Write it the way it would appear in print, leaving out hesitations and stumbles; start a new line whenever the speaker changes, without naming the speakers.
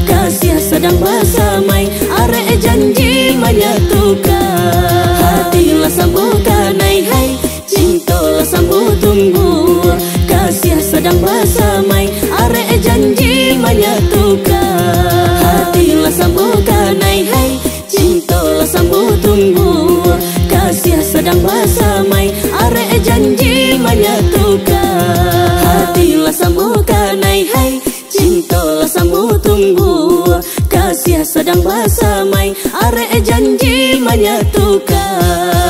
kasih sedang bersamai, arek janji menyatukan. Hatilah sambutkan hai, cintalah sambut tunggu, kasih sedang bersamai, arek janji menyatukan. Hatilah sambutkan hai, cintalah sambut tunggu, kasih sedang bersamai, arek janji menyatukan. Hatilah sambutkan hai, cintalah sambut tunggu, kasih sedang bersamai, arek janji menyatukan.